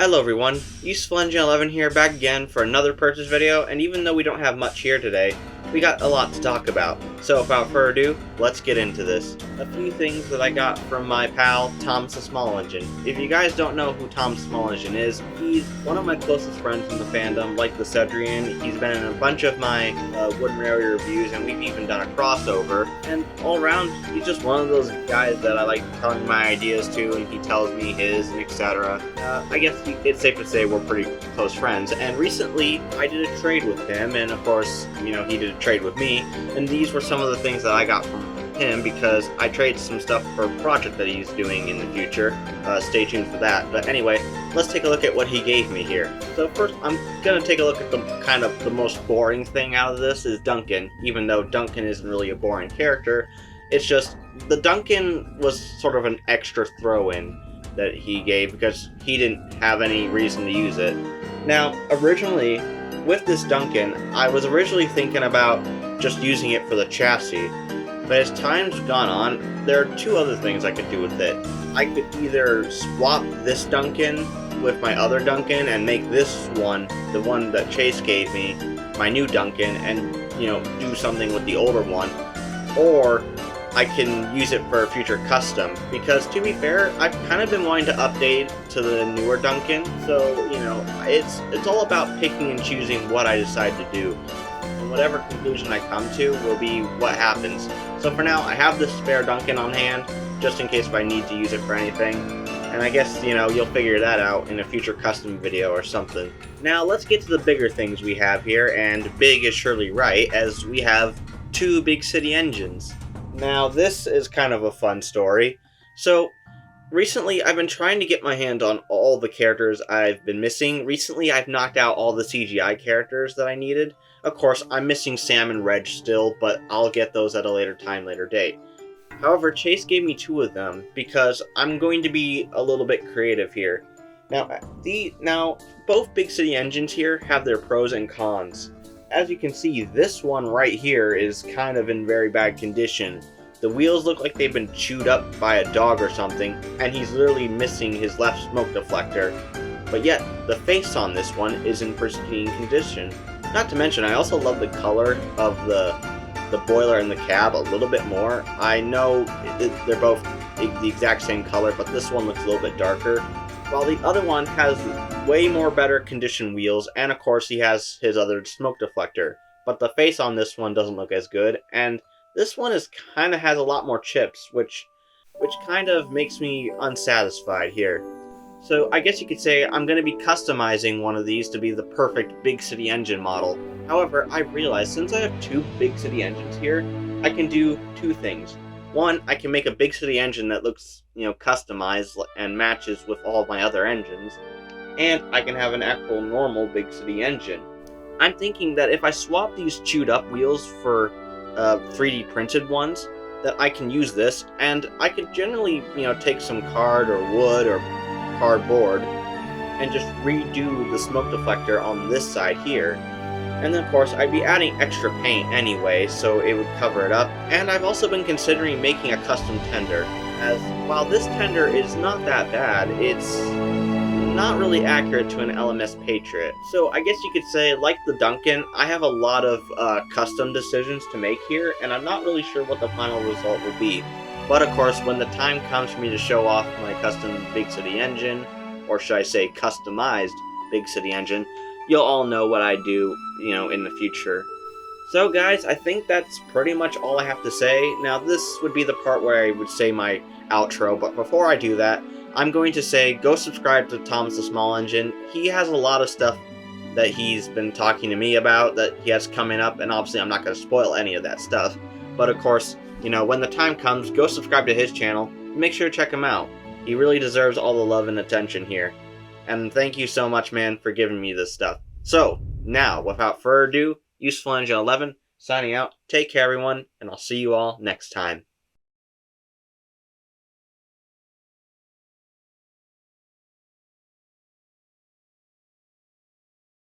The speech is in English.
Hello everyone, ThomastheSmallEngine here back again for another purchase video, and even though we don't have much here today, we got a lot to talk about. So without further ado, let's get into this. A few things that I got from my pal, ThomastheSmallEngine. If you guys don't know who ThomastheSmallEngine is, he's one of my closest friends in the fandom, like the Cedrian. He's been in a bunch of my Wood and Rarity reviews, and we've even done a crossover. And all around, he's just one of those guys that I like telling my ideas to, and he tells me his, and etc. I guess it's safe to say we're pretty close friends. And recently, I did a trade with him, and of course, he did a trade with me. And these were some of the things that I got from him because I traded some stuff for a project that he's doing in the future. Stay tuned for that. But anyway, let's take a look at what he gave me here. So first, I'm gonna take a look at the most boring thing out of this is Duncan. Even though Duncan isn't really a boring character, it's just the Duncan was sort of an extra throw-in that he gave because he didn't have any reason to use it. Now, originally, with this Duncan, I was originally thinking about just using it for the chassis, but as time's gone on, there are two other things I could do with it. I could either swap this Duncan with my other Duncan and make this one, the one that Chase gave me, my new Duncan, and do something with the older one, or I can use it for a future custom, because to be fair, I've kind of been wanting to update to the newer Duncan, so, it's all about picking and choosing what I decide to do, and whatever conclusion I come to will be what happens. So for now, I have this spare Duncan on hand, just in case if I need to use it for anything, and I guess, you'll figure that out in a future custom video or something. Now, let's get to the bigger things we have here, and big is surely right, as we have two big city engines. Now, this is kind of a fun story. So, recently I've been trying to get my hand on all the characters I've been missing. Recently I've knocked out all the CGI characters that I needed. Of course, I'm missing Sam and Reg still, but I'll get those at a later time, later date. However, Chase gave me two of them because I'm going to be a little bit creative here. Now, both big city engines here have their pros and cons. As you can see, this one right here is kind of in very bad condition. The wheels look like they've been chewed up by a dog or something, and he's literally missing his left smoke deflector. But yet, the face on this one is in pristine condition. Not to mention, I also love the color of the boiler and the cab a little bit more. I know they're both the exact same color, but this one looks a little bit darker, while the other one has way more better condition wheels, and of course he has his other smoke deflector. But the face on this one doesn't look as good, and this one kind of has a lot more chips, which kind of makes me unsatisfied here. So I guess you could say I'm going to be customizing one of these to be the perfect big city engine model. However, I realized since I have two big city engines here, I can do two things. One, I can make a big city engine that looks, customized and matches with all my other engines, and I can have an actual normal big city engine. I'm thinking that if I swap these chewed up wheels for 3D printed ones, that I can use this, and I could generally, take some card or wood or cardboard and just redo the smoke deflector on this side here. And then of course I'd be adding extra paint anyway, so it would cover it up. And I've also been considering making a custom tender, as while this tender is not that bad, it's not really accurate to an LMS Patriot. So I guess you could say, like the Duncan, I have a lot of custom decisions to make here, and I'm not really sure what the final result will be. But of course, when the time comes for me to show off my custom big city engine, or should I say customized big city engine, you'll all know what I do, in the future. So guys, I think that's pretty much all I have to say. Now this would be the part where I would say my outro, but before I do that, I'm going to say go subscribe to ThomastheSmallEngine. He has a lot of stuff that he's been talking to me about that he has coming up, and obviously I'm not going to spoil any of that stuff. But of course, when the time comes, go subscribe to his channel. Make sure to check him out. He really deserves all the love and attention here. And thank you so much, man, for giving me this stuff. So, now, without further ado, ThomastheSmallEngine 11, signing out. Take care, everyone, and I'll see you all next time.